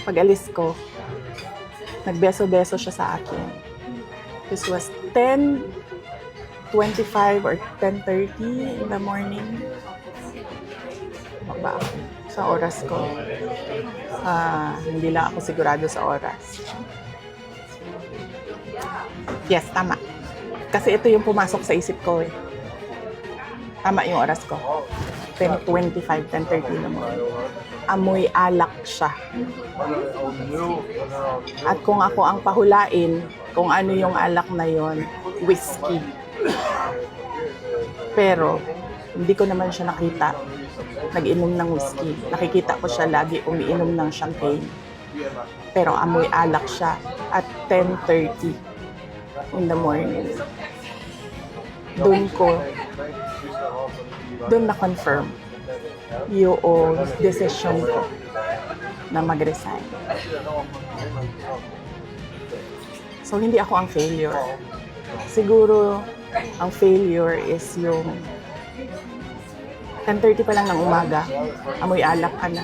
Pag-alis ko, nagbeso-beso siya sa akin. This was 10:25 or 10:30 in the morning. Ba ako sa oras ko? Hindi lang ako sigurado sa oras. Yes, tama. Kasi ito yung pumasok sa isip ko eh. Tama yung oras ko. 10:25, 10:30 naman. Amoy alak siya. At kung ako ang pahulain, kung ano yung alak na yon, whiskey. Pero, hindi ko naman siya nakita nag-inom ng whiskey. Nakikita ko siya lagi umiinom ng champagne. Pero amoy alak siya at 10:30 in the morning. Doon na-confirm yung decision ko na mag-resign. So, hindi ako ang failure. Siguro, ang failure is yung 10:30 pa lang ng umaga, amoy alak ka na.